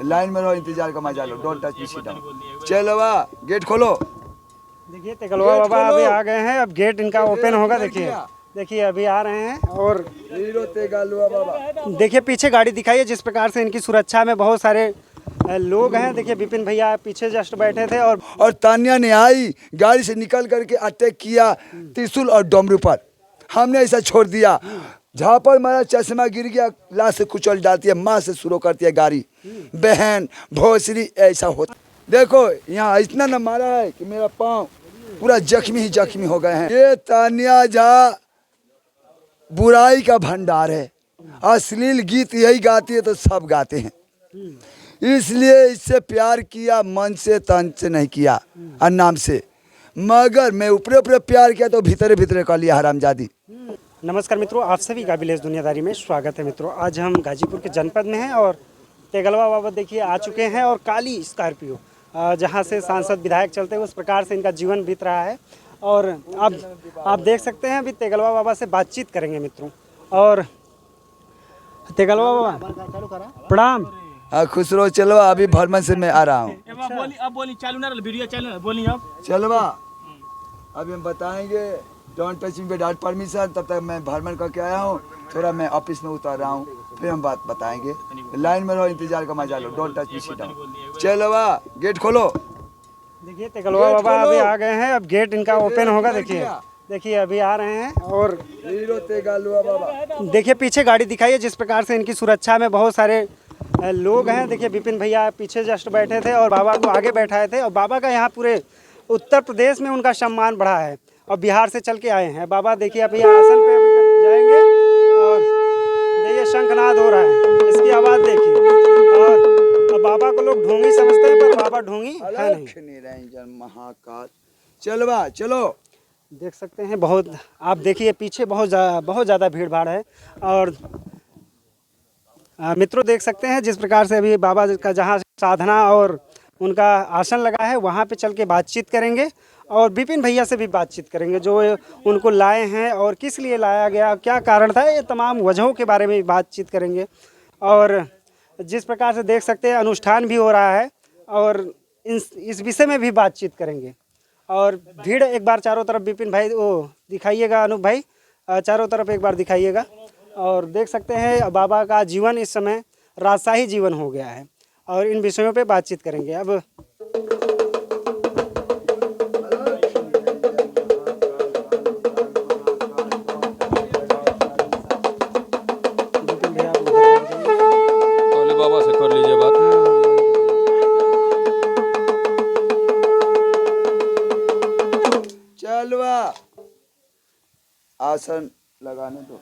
Line में रहो, इंतजार का मजा लो, don't touch me, sit down. चलो वाह, गेट खोलो। देखिए तेगलवा बाबा अभी आ गए हैं। अब गेट इनका ओपन होगा। देखिए अभी आ रहे हैं। और हीरो तेगलवा बाबा, देखिए पीछे गाड़ी दिखाई है, जिस प्रकार से इनकी सुरक्षा में बहुत सारे लोग हैं। देखिए विपिन भैया पीछे जस्ट बैठे थे और तान्या ने आई गाड़ी से निकल करके अटैक किया त्रिशूल और डमरू पर। हमने ऐसा छोड़ दिया, झापड़ मारा, चश्मा गिर गया, लाश से कुचल डालती है, माँ से शुरू करती है गाड़ी। बहन भोसरी ऐसा होता। देखो यहाँ इतना न मारा है कि मेरा पाँव पूरा जख्मी ही जख्मी हो गए हैं। ये तान्या झा बुराई का भंडार है, अश्लील गीत यही गाती है तो सब गाते हैं, इसलिए इससे प्यार किया, मन से तन से नहीं किया और नाम से। मगर मैं ऊपरे ऊपरे प्यार किया तो भीतरे भीतरे कर लिया हरामजादी। नमस्कार मित्रों, आप सभी का विलेज दुनियादारी में स्वागत है। मित्रों आज हम गाजीपुर के जनपद में हैं और तेगलवा बाबा देखिए आ चुके हैं। और काली स्कॉर्पियो जहां से सांसद विधायक चलते हैं उस प्रकार से इनका जीवन बीत रहा है। और अब आप देख सकते हैं अभी तेगलवा बाबा से बातचीत करेंगे मित्रों। और तेगलवा बाबा प्रणाम। खुश रहो। चलो अभी भरमन से मैं आ रहा हूँ। अब बोली चालू ना वीडियो चालू ना बोली अब चलवा अभी हम बताएंगे don't touch me without permission. तब तक मैं भरमन करके आया हूँ, थोड़ा मैं ऑफिस में उतर रहा हूँ, फिर हम बात बताएंगे। लाइन में रहो, इंतजार का मजा लो, don't touch me, sit down. चलवा गेट खोलो। देखिए तेगलवा बाबा अभी आ गए हैं। अब गेट इनका ओपन होगा। देखिए अभी आ रहे हैं। और हीरो तेगलवा बाबा, देखिए पीछे गाड़ी दिखाई है, जिस प्रकार से इनकी सुरक्षा में बहुत सारे लोग हैं। देखिए विपिन भैया पीछे जस्ट बैठे थे और बाबा को आगे बैठाए थे। और बाबा का यहाँ पूरे उत्तर प्रदेश में उनका सम्मान बढ़ा है और बिहार से चल के आए हैं बाबा। देखिए अभी आसन पे अभी जाएंगे और देखिए शंखनाद हो रहा है, इसकी आवाज़ देखिए। और बाबा को लोग ढोंगी समझते हैं, पर बाबा ढोंगी है नहीं। महाकाल। चलवा चलो। देख सकते हैं बहुत, आप देखिए पीछे बहुत ज़्यादा भीड़ भाड़ है। और मित्रों देख सकते हैं जिस प्रकार से अभी बाबा का जहाँ साधना और उनका आसन लगा है वहाँ पे चल के बातचीत करेंगे। और विपिन भैया से भी बातचीत करेंगे जो उनको लाए हैं और किस लिए लाया गया, क्या कारण था, ये तमाम वजहों के बारे में बातचीत करेंगे। और जिस प्रकार से देख सकते हैं अनुष्ठान भी हो रहा है और इस विषय में भी बातचीत करेंगे। और भीड़ एक बार चारों तरफ विपिन भाई वो दिखाइएगा, अनूप भाई चारों तरफ एक बार दिखाइएगा। और देख सकते हैं बाबा का जीवन इस समय राजशाही जीवन हो गया है और इन विषयों पे बातचीत करेंगे। अब बाबा से कर लीजिए बात। चलवा आसन लगाने दो,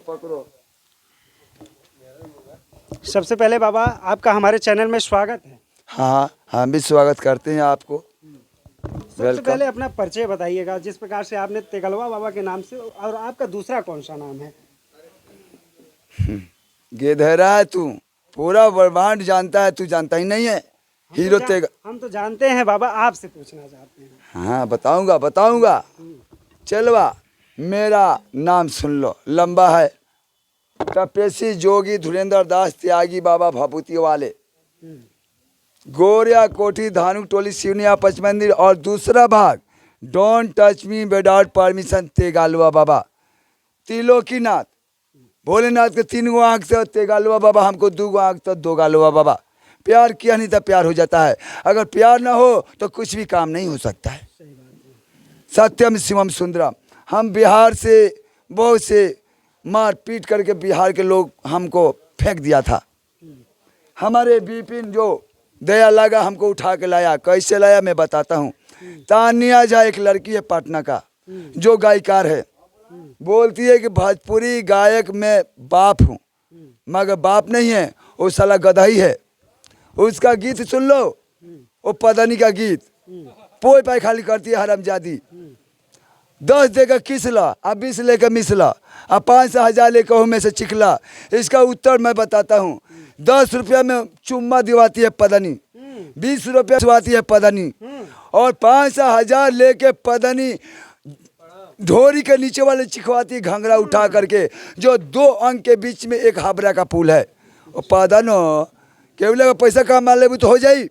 पकड़ो। सबसे पहले बाबा आपका हमारे चैनल में स्वागत है। हाँ हम भी स्वागत करते हैं आपको। सबसे पहले अपना परिचय बताइएगा, जिस प्रकार से आपने तेगलवा बाबा के नाम से, और आपका दूसरा कौन सा नाम है? गेधरा है तू, पूरा ब्रह्मांड जानता है, तू जानता ही नहीं है। हीरो हम तो जानते हैं बाबा, आपसे पूछना चाहते हैं। हाँ बताऊंगा। चलवा मेरा नाम सुन लो, लंबा है। तपेशी जोगी धुरेंद्र दास त्यागी बाबा भभूति वाले, गोरिया कोठी धानुक टोली सिवनिया पचमंदिर। और दूसरा भाग don't touch me without permission तेगलवा बाबा, त्रिलोकीनाथ भोलेनाथ के 3 गो आँख से तेगलवा बाबा, हमको 2 गो आँख तो तेगलवा बाबा। प्यार किया नहीं तो प्यार हो जाता है, अगर प्यार ना हो तो कुछ भी काम नहीं हो सकता है। सत्यम शिवम सुंदरम। हम बिहार से बहुत से मार पीट करके बिहार के लोग हमको फेंक दिया था। हमारे विपिन जो दया लगा हमको उठा के लाया। कैसे लाया मैं बताता हूँ। तान्या झा एक लड़की है पटना का जो गायकार है, बोलती है कि भोजपुरी गायक मैं बाप हूँ, मगर बाप नहीं है, वो साला गधा ही है। उसका गीत सुन लो, वो पदनी का गीत, पोई पाई खाली करती है हरामजादी। 10 देकर किसला, अब 20 लेकर मिसला, अब 500 1000 लेकर में से चिखला। इसका उत्तर मैं बताता हूँ। 10 रुपया में चुम्मा दिवाती है पदनी, 20 रुपया दिवाती है पदनी, और 500 1000 लेके पदनी ढोरी के नीचे वाले चिखवाती है घंगरा उठा करके, जो 2 अंक के बीच में एक हाबरा का पुल है। वो पादनो केवल का पैसा कमा ले तो हो जाई।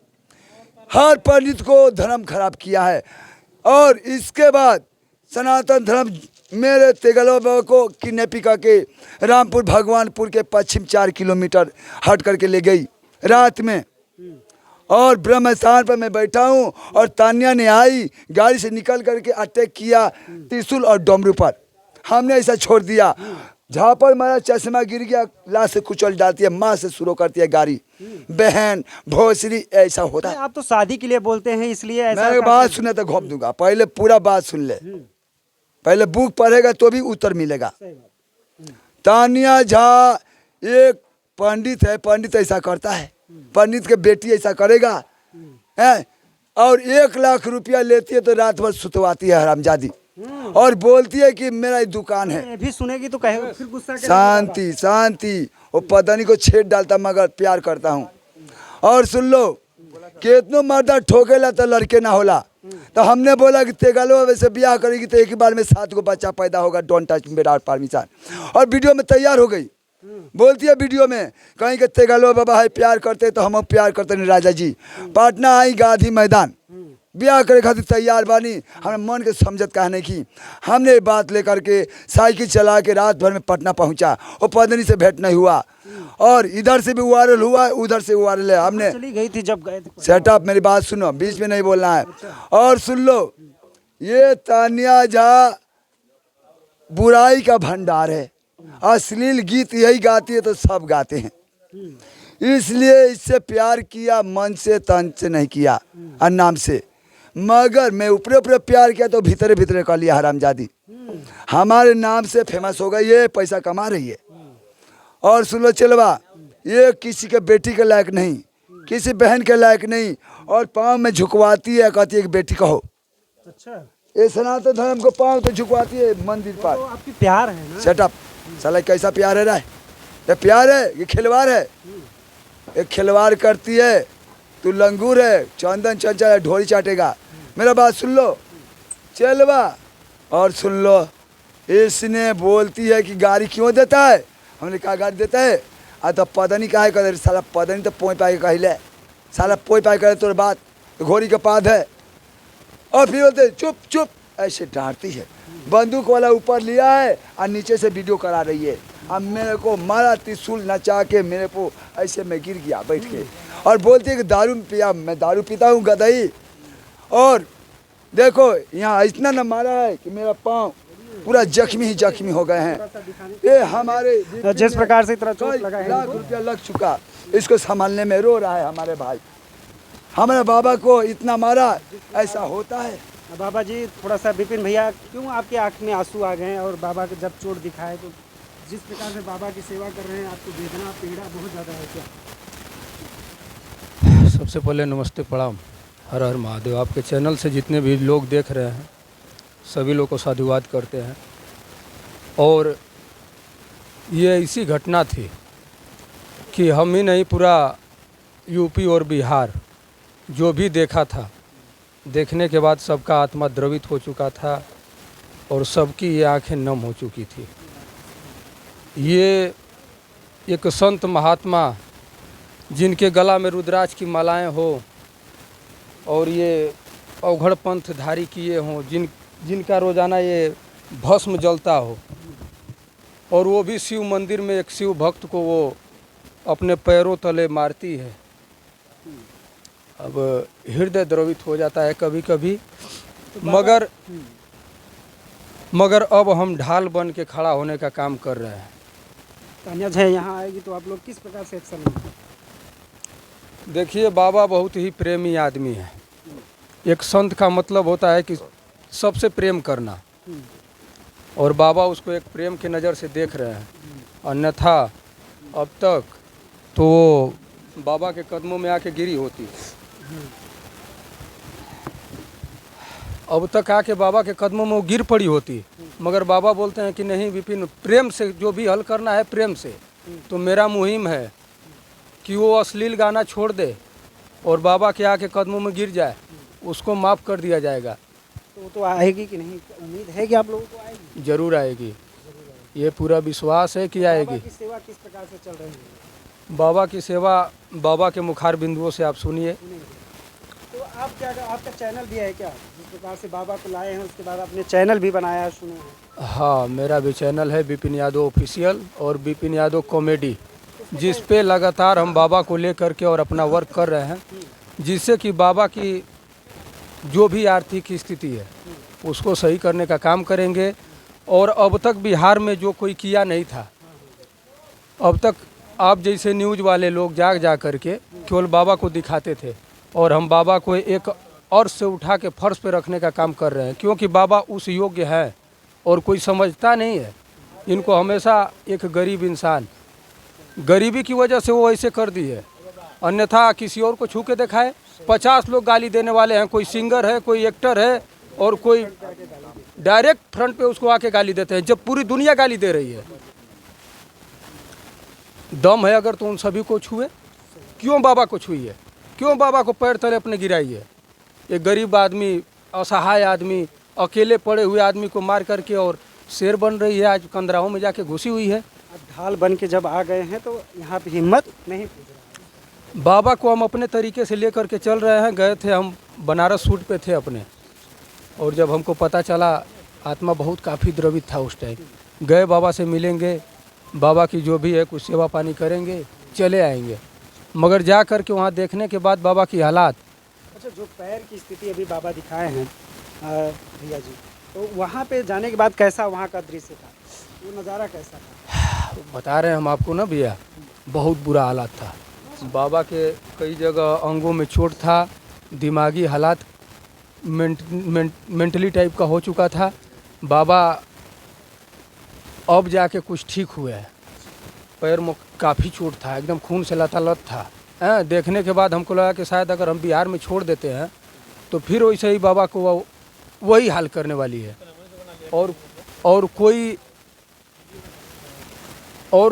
हर पंडित को धर्म खराब किया है। और इसके बाद सनातन धर्म मेरे तेगलवा बाबा को किडनैपिंग करके रामपुर भगवानपुर के पश्चिम 4 किलोमीटर हट करके ले गई रात में। और ब्रह्म स्थान पर मैं बैठा हूँ और तान्या ने आई गाड़ी से निकल करके अटैक किया त्रिशूल और डमरू पर। हमने ऐसा छोड़ दिया, झापड़ मारा, चश्मा गिर गया, लाश से कुचल डालती है, माँ से शुरू करती है गाड़ी। बहन भोसरी ऐसा होता है। आप तो शादी के लिए बोलते हैं इसलिए ऐसा मैं बात सुने तो घोप दूंगा। पहले पूरा बात सुन ले, पहले बुक पढ़ेगा तो भी उत्तर मिलेगा। तानिया झा एक पंडित है, पंडित ऐसा करता है, पंडित के बेटी ऐसा करेगा है। और 1 लाख रुपया लेती है तो रात भर सुतवाती है हरामजादी, और बोलती है कि मेरा दुकान है। भी सुनेगी तो कहेगा फिर गुस्सा करेगी। शांति शांति, वो पत्नी को छेड़ डालता मगर प्यार करता हूँ। और सुन लो, कितनो मर्दा ठोकेला तो लड़के ना होला। तो हमने बोला कि तेगालो वैसे ब्याह करेगी तो एक ही बार में 7 को बच्चा पैदा होगा, डोंट टच विदाउट परमिशन। और वीडियो में तैयार हो गई, बोलती है वीडियो में कहीं के तेगालो बाबा है प्यार करते तो हम प्यार करते नहीं। राजा जी पटना आई गांधी मैदान ब्याह करे खातिर तैयार बानी। हमने मन के समझत कहा नहीं की। हमने बात लेकर के साइकिल चला के रात भर में पटना पहुंचा। वो पत्नी से भेंट नहीं हुआ, और इधर से भी वायरल हुआ, उधर से वायरल है। हमने चली गई थी जब गए थे। सेटअप, मेरी बात सुनो, बीच में नहीं बोलना है। और सुन लो, ये तानिया झा बुराई का भंडार है। अश्लील गीत यही गाती है तो सब गाते हैं, इसलिए इससे प्यार किया, मन से तन से नहीं किया और नाम से। मगर मैं ऊपरे ऊपरे प्यार किया तो भीतरे भीतरे कर लिया हरामजादी। हमारे नाम से फेमस हो गई, ये पैसा कमा रही है। और सुन लो चलवा, ये किसी के बेटी के लायक नहीं, किसी बहन के लायक नहीं। और पाँव में झुकवाती है, कहती है कि बेटी कहो। अच्छा, ये सनातन धर्म को पाँव पे झुकवाती है मंदिर पर। तो आपकी प्यार है ना। सेटअप साला कैसा प्यार है रहा है? ये प्यार है, ये खिलवाड़ है। ये खिलवाड़ करती है, तू लंगूर है, चंदन चंचल है, ढोरी चाटेगा। मेरा बात सुन लो चलवा। और सुन लो, इसने बोलती है कि गाड़ी क्यों देता है। हमने कहा गाड़ी देता है, तो पदनी कहा करे साला, पदनी तो पोई पाए कहले साला, पोई पाए करे तोर बात घोड़ी के पाद है। और फिर बोलते चुप चुप, ऐसे डांटती है। बंदूक वाला ऊपर लिया है और नीचे से वीडियो करा रही है। अब मेरे को मारा त्रिशूल नचा के, मेरे को ऐसे मैं गिर गया बैठ के। और बोलती है कि दारू पिया, मैं दारू पीता हूँ गदई। और देखो यहाँ इतना न मारा है कि मेरा पाँव पूरा जख्मी ही जख्मी हो गए हैं। ये हमारे जिस प्रकार से इतना चोट लगा है, 1 लाख रुपया लग चुका, इसको संभालने में रो रहा है हमारे भाई। हमारे बाबा को इतना मारा, ऐसा होता है। बाबा जी थोड़ा सा विपिन भैया, क्यों आपकी आंख में आंसू आ गए? और बाबा के जब चोट दिखाए तो जिस प्रकार से बाबा की सेवा कर रहे हैं, आपको वेदना पीड़ा बहुत ज़्यादा है क्या? सबसे पहले नमस्ते प्रणाम, हर हर महादेव। आपके चैनल से जितने भी लोग देख रहे हैं सभी लोग को साधुवाद करते हैं। और ये ऐसी घटना थी कि हम ही नहीं, पूरा यूपी और बिहार जो भी देखा था, देखने के बाद सबका आत्मा द्रवित हो चुका था और सबकी ये आंखें नम हो चुकी थी। ये एक संत महात्मा जिनके गला में रुद्राक्ष की मालाएं हो और ये अवघड़ पंथ धारी किए हों, जिनका रोज़ाना ये भस्म जलता हो, और वो भी शिव मंदिर में एक शिव भक्त को वो अपने पैरों तले मारती है। अब हृदय द्रवित हो जाता है कभी कभी। मगर अब हम ढाल बन के खड़ा होने का काम कर रहे हैं। तानिया झा यहाँ आएगी तो आप लोग किस प्रकार से एक्शन लेंगे? देखिए, बाबा बहुत ही प्रेमी आदमी है। एक संत का मतलब होता है कि सबसे प्रेम करना, और बाबा उसको एक प्रेम के नज़र से देख रहे हैं। अन्यथा अब तक तो वो बाबा के कदमों में आके गिरी होती। अब तक आके बाबा के कदमों में वो गिर पड़ी होती, मगर बाबा बोलते हैं कि नहीं विपिन, प्रेम से जो भी हल करना है प्रेम से। तो मेरा मुहिम है कि वो अश्लील गाना छोड़ दे और बाबा के आके कदमों में गिर जाए, उसको माफ़ कर दिया जाएगा। तो वो तो आएगी कि नहीं, उम्मीद है कि आप लोगों को आएगी? जरूर आएगी, ये पूरा विश्वास है कि बाबा आएगी। की सेवा किस प्रकार से चल रही है? बाबा की सेवा बाबा के मुखार बिंदुओं से आप सुनिए। तो आप क्या, आपका चैनल भी है क्या, जिस प्रकार से बाबा को लाए हैं उसके बाद आपने चैनल भी बनाया है, सुने हैं? हाँ, मेरा भी चैनल है विपिन यादव ऑफिशियल और विपिन यादव कॉमेडी, जिस पे लगातार हम बाबा को लेकर के और अपना वर्क कर रहे हैं, जिससे कि बाबा की जो भी आर्थिक स्थिति है उसको सही करने का काम करेंगे। और अब तक बिहार में जो कोई किया नहीं था, अब तक आप जैसे न्यूज़ वाले लोग जा करके केवल बाबा को दिखाते थे, और हम बाबा को एक अर्श से उठा के फर्श पे रखने का काम कर रहे हैं, क्योंकि बाबा उस योग्य है और कोई समझता नहीं है इनको। हमेशा एक गरीब इंसान, गरीबी की वजह से वो ऐसे कर दी है, अन्यथा किसी और को छू के दिखाए 50 लोग गाली देने वाले हैं, कोई सिंगर है, कोई एक्टर है, और कोई डायरेक्ट फ्रंट पे उसको आके गाली देते हैं, जब पूरी दुनिया गाली दे रही है। दम है अगर तो उन सभी को छुए, क्यों बाबा को छुई है, क्यों बाबा को पैर तले अपने गिराई है? एक गरीब आदमी, असहाय आदमी, अकेले पड़े हुए आदमी को मार करके और शेर बन रही है, आज कंदराओं में जाके घुसी हुई है। अब ढाल बन के जब आ गए हैं तो यहाँ पे हिम्मत नहीं पूछ रहा। बाबा को हम अपने तरीके से लेकर के चल रहे हैं। गए थे हम बनारस शूट पे थे अपने, और जब हमको पता चला, आत्मा बहुत काफ़ी द्रवित था उस टाइम। गए, बाबा से मिलेंगे, बाबा की जो भी है कुछ सेवा पानी करेंगे, चले आएंगे। मगर जा कर के वहाँ देखने के बाद बाबा की हालात, अच्छा, जो पैर की स्थिति अभी बाबा दिखाए हैं भैया जी, तो वहाँ पे जाने के बाद कैसा वहाँ का दृश्य था, वो नज़ारा कैसा था? बता रहे हैं हम आपको ना भैया, बहुत बुरा हालात था। बाबा के कई जगह अंगों में चोट था, दिमागी हालात मेंटली टाइप का हो चुका था। बाबा अब जाके कुछ ठीक हुए हैं। पैर में काफ़ी चोट था, एकदम खून से लथालथ था। देखने के बाद हमको लगा कि शायद अगर हम बिहार में छोड़ देते हैं तो फिर वैसे ही बाबा को वही हाल करने वाली है, और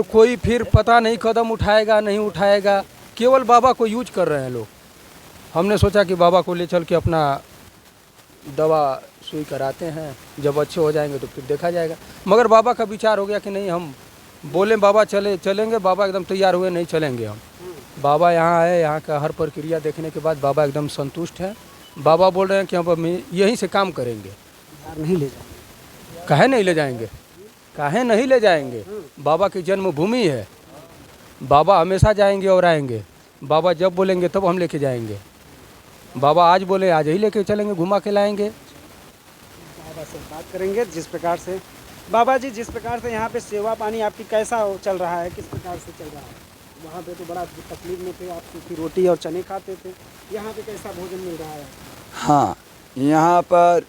कोई फिर पता नहीं कदम उठाएगा नहीं उठाएगा। केवल बाबा को यूज कर रहे हैं लोग। हमने सोचा कि बाबा को ले चल के अपना दवा सुई कराते हैं, जब अच्छे हो जाएंगे तो फिर देखा जाएगा। मगर बाबा का विचार हो गया कि नहीं, हम बोले बाबा चलेंगे, बाबा एकदम तैयार हुए, नहीं चलेंगे हम। बाबा यहाँ आए, यहाँ का हर प्रक्रिया देखने के बाद बाबा एकदम संतुष्ट हैं। बाबा बोल रहे हैं कि हम यहीं से काम करेंगे। नहीं ले जाएंगे? काहे नहीं ले जाएंगे, काहे नहीं ले जाएंगे? बाबा की जन्मभूमि है, बाबा हमेशा जाएंगे और आएंगे। बाबा जब बोलेंगे तब हम लेके जाएंगे। बाबा आज बोले आज ही लेके चलेंगे, घुमा के लाएंगे। बाबा से बात करेंगे। जिस प्रकार से बाबा जी, जिस प्रकार से यहाँ पे सेवा पानी आपकी कैसा चल रहा है, किस प्रकार से चल रहा है? वहाँ पे तो बड़ा तकलीफ में थे आप, सूखी रोटी और चने खाते थे, यहाँ पे कैसा भोजन मिल रहा है? हाँ, यहाँ पर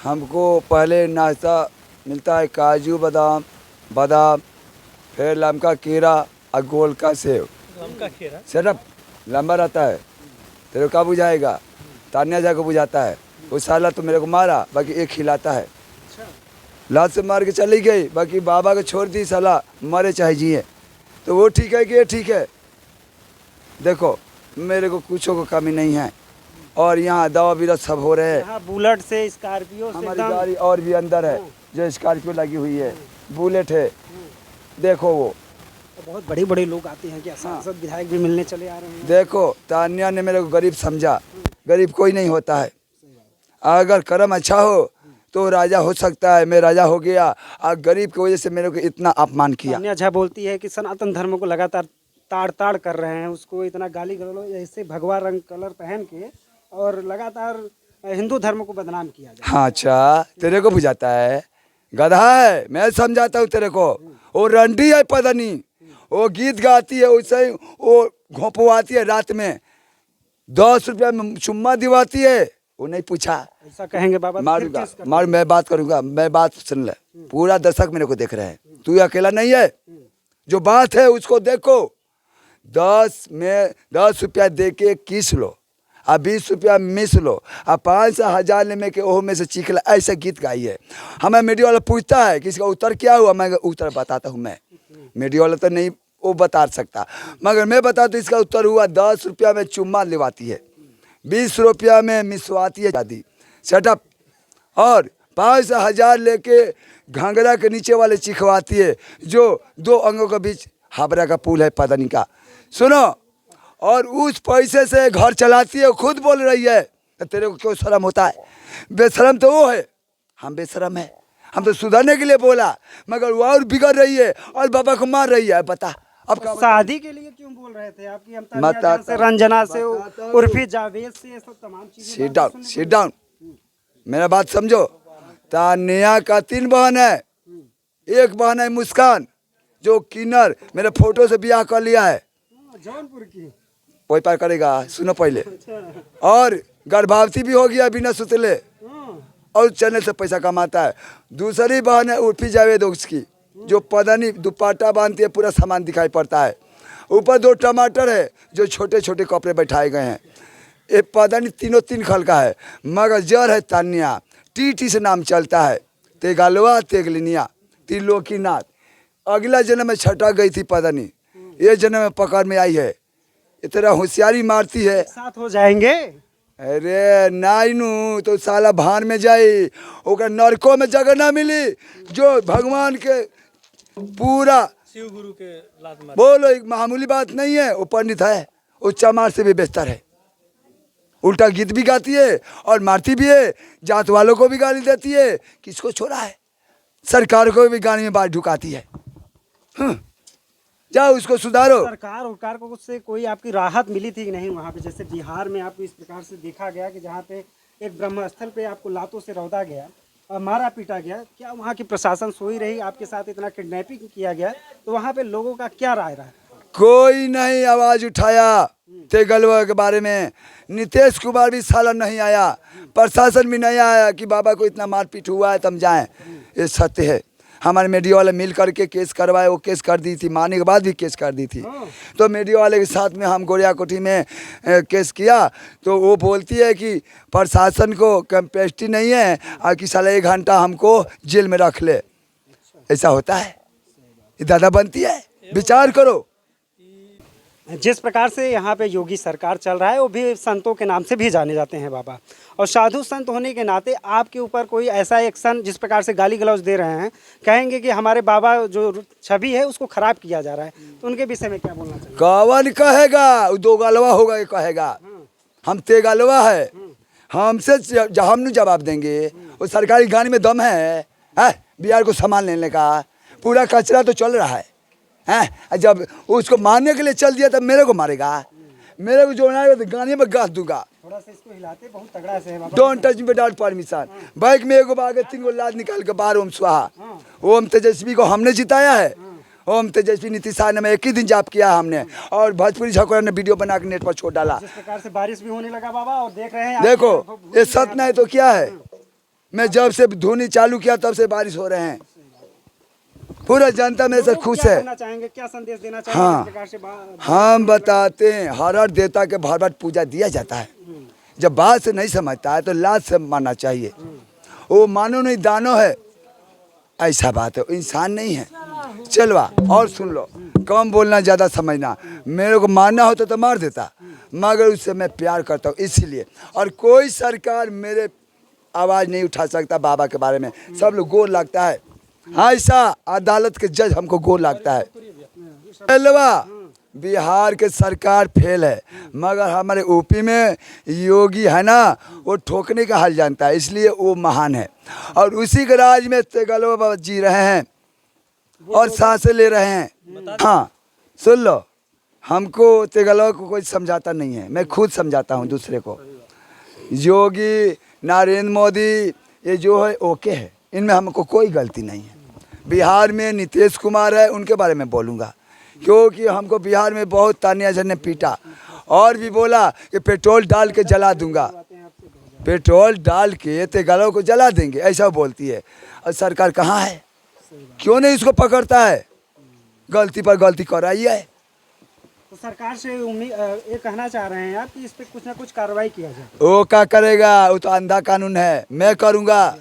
हमको पहले नाश्ता मिलता है, काजू बादाम, फिर लमका केरा और गोल का सेव। लमका खेरा सिर्फ लंबा रहता है, तेरे को कब बुझाएगा? तान्या जा को बुझाता है। वो साला तो मेरे को मारा, बाकी एक खिलाता है। लात से मार के चली गई, बाकी बाबा को छोड़ दी, साला मरे चाहे जिए। तो वो ठीक है कि ये ठीक है? देखो, मेरे को कुछ को कमी नहीं है, और यहाँ दवा विरत सब हो रहे हैं। यहाँ बुलेट से, स्कॉर्पियो से, हमारी गाड़ी और भी अंदर है, जो स्कॉर्पियो लगी हुई है, बुलेट है, देखो वो। तो बहुत बड़े बड़े लोग आते हैं क्या? सांसद विधायक भी मिलने चले आ रहे हैं। देखो, तान्या ने मेरे को गरीब समझा। गरीब कोई नहीं होता है, अगर कर्म अच्छा हो तो राजा हो सकता है। मैं राजा हो गया, और गरीब की वजह से मेरे को इतना अपमान किया। तान्या झा बोलती है कि सनातन धर्म को लगातार ताड़ कर रहे हैं, उसको इतना गाली गलौज ऐसे भगवा रंग कलर पहन के, और लगातार हिंदू धर्म को बदनाम किया जाए। हाँ, अच्छा, तेरे को बुझाता है? गधा है, मैं समझाता हूँ तेरे को। वो रंडी है पदनी, वो गीत गाती है, वैसे ही वो घोंपवाती है रात में, 10 रुपया में चुम्मा दिवाती है। वो नहीं पूछा, ऐसा कहेंगे बाबा तो फिर केस कर- मारू, मैं बात करूँगा, मैं बात सुन ले। पूरा दर्शक मेरे को देख रहे हैं, तू अकेला नहीं है। जो बात है उसको देखो। 10 रुपया दे के किस लो, और 20 रुपया मिस लो, और 500 1000 ले में के ओह में से चीख ला, ऐसा गीत गाइए। हमें मीडिया वाला पूछता है कि इसका उत्तर क्या हुआ, मैं उत्तर बताता हूँ। मैं मीडिया वाला तो नहीं वो बता सकता, मगर मैं बताता हूँ इसका उत्तर हुआ। 10 रुपया में चुम्मा लिवाती है, 20 रुपया में मिसवाती है शादी। सेटअप और 5,000 लेके घाघरा के नीचे वाले चिखवाती है, जो 2 अंगों के बीच हावड़ा का पुल है पदनी का, सुनो। और उस पैसे से घर चलाती है, खुद बोल रही है। तो तेरे को क्यों शर्म होता है? बेशरम तो वो है, हम बेशरम है। हम तो सुधरने के लिए बोला, मगर वो और बिगड़ रही है और बाबा को मार रही है। बता अब क्या शादी के लिए क्यों बोल रहे थे आपकी बताता अमतानिया से, रंजना से, बताता हूँ। उर्फी जावेद से, ये सब तमाम चीजें सिट डाउन, सिट डाउन, मेरा बात समझो। तानिया का 3 बहन है, एक बहन है मुस्कान, जो किन्नर मेरे फोटो से ब्याह कर लिया है, जौनपुर की। कोई पार करेगा, सुनो पहले। और गर्भवती भी हो गया बिना सुतले, और चैनल से पैसा कमाता है। दूसरी बहन है उर्फी जावेद उसकी, जो पदानी दुपट्टा बांधती है, पूरा सामान दिखाई पड़ता है। ऊपर 2 टमाटर है, जो छोटे छोटे कपड़े बैठाए गए हैं। ये पदानी तीनों 3 खल का है, मगर जड़ है तानिया, टी से नाम चलता है। तेगालवा तेगलिनिया त्रिलोकीनाथ। अगला जन्म में छटा गई थी पदानी, ये जन्म में पकड़ में आई है। इतना होशियारी मारती है। साथ हो जाएंगे। अरे नाइनू तो साला भान में जाई, ओकर नरकों में जगह ना मिली। जो भगवान के पूरा शिव गुरु के लात मार। बोलो, एक मामूली बात नहीं है। वो पंडित है, वो चमार से भी बेहतर है। उल्टा गीत भी गाती है और मारती भी है, जात वालों को भी गाली देती है। किसको छोड़ा है? सरकार को भी गाली में बात ढुकाती है। जाओ उसको सुधारो। सरकार को उससे कोई आपकी राहत मिली थी कि नहीं वहाँ पे? जैसे बिहार में आपको इस प्रकार से देखा गया कि जहाँ पे एक ब्रह्मस्थल पे आपको लातों से रौदा गया और मारा पीटा गया, क्या वहाँ की प्रशासन सोई रही? आपके साथ इतना किडनैपिंग किया गया, तो वहाँ पे लोगों का क्या राय रहा? कोई नहीं आवाज उठाया तेगलवा के बारे में। नीतीश कुमार भी साला नहीं आया, प्रशासन भी नहीं आया कि बाबा को इतना मारपीट हुआ है तम जाएं। ये सत्य है। हमारे मीडिया वाले मिल करके केस करवाए, वो केस कर दी थी, मारने के बाद भी केस कर दी थी। तो मीडिया वाले के साथ में हम गोरिया कोठी में केस किया, तो वो बोलती है कि प्रशासन को कैपेसिटी नहीं है और कि साला 1 घंटा हमको जेल में रख ले। ऐसा होता है? ये दादा बनती है? विचार करो। जिस प्रकार से यहाँ पे योगी सरकार चल रहा है, वो भी संतों के नाम से भी जाने जाते हैं बाबा, और साधु संत होने के नाते आपके ऊपर कोई ऐसा एक्शन, जिस प्रकार से गाली गलौज दे रहे हैं, कहेंगे कि हमारे बाबा जो छवि है उसको खराब किया जा रहा है, तो उनके विषय में क्या बोलना चाहिए? कौन कहेगा? वो 2 गालवा होगा, ये कहेगा। हम तेगालवा है, हमसे हम नहीं जवाब देंगे। वो सरकारी गाड़ी में दम है बिहार को सामान लेने का? पूरा कचरा तो चल रहा है। जब उसको मारने के लिए चल दिया तब मेरे को मारेगा? मेरे को जोड़ना है तो गाने में गाथ दूंगा। थोड़ा सा इसको हिलाते, बहुत तगड़ा से है बाबा। Don't touch me without permission. Bike में 1 बार 3 गो लाद निकाल के बाहर ओम स्वाहा। ओम तेजस्वी को हमने जिताया है। ओम तेजस्वी नीतीश ने में एक ही दिन जाप किया हमने, और भोजपुरी झकोरा ने वीडियो बना के नेट पर छोड़ डाला। जिस प्रकार से बारिश भी होने लगा बाबा, और देख रहे हैं, देखो ये सत्य नहीं तो क्या है? मैं जब से धुनी चालू किया तब से बारिश हो रहे हैं। पूरा जनता मेरे से खुश है। कहना चाहेंगे, क्या संदेश देना चाहेंगे? हाँ, इस प्रकार से हम बताते हैं, हर देवता के भर भर पूजा दिया जाता है। जब बात से नहीं समझता है तो लाज से मानना चाहिए। वो मानो नहीं दानो है, ऐसा बात है, इंसान नहीं है। चलवा और सुन लो, कम बोलना ज़्यादा समझना। मेरे को मारना होता तो मार देता, मगर उससे मैं प्यार करता हूँ इसलिए। और कोई सरकार मेरे आवाज़ नहीं उठा सकता बाबा के बारे में। सब लोग गोर लगता है, ऐसा अदालत के जज हमको गोर लगता है। चलवा बिहार के सरकार फेल है, मगर हमारे यूपी में योगी है ना, वो ठोकने का हाल जानता है, इसलिए वो महान है। और उसी के राज में तेगलवा बाबा जी रहे हैं और सांसें ले रहे हैं। हाँ सुन लो, हमको तेगलवा को कोई समझाता नहीं है, मैं खुद समझाता हूँ दूसरे को। योगी नरेंद्र मोदी ये जो है ओके है, इनमें हमको कोई गलती नहीं है। बिहार में नीतीश कुमार है, उनके बारे में बोलूँगा, क्योंकि हमको बिहार में बहुत तानियाजन ने पीटा और भी बोला कि पेट्रोल डाल के जला दूंगा। पेट्रोल डाल के तेगलवा को जला देंगे, ऐसा बोलती है। और सरकार कहाँ है? क्यों नहीं इसको पकड़ता है? गलती पर गलती कराई है। तो सरकार से ये कहना चाह रहे हैं आप कि इस पे कुछ ना कुछ कार्रवाई किया जाए। वो क्या करेगा? वो तो अंधा कानून है, मैं करूँगा।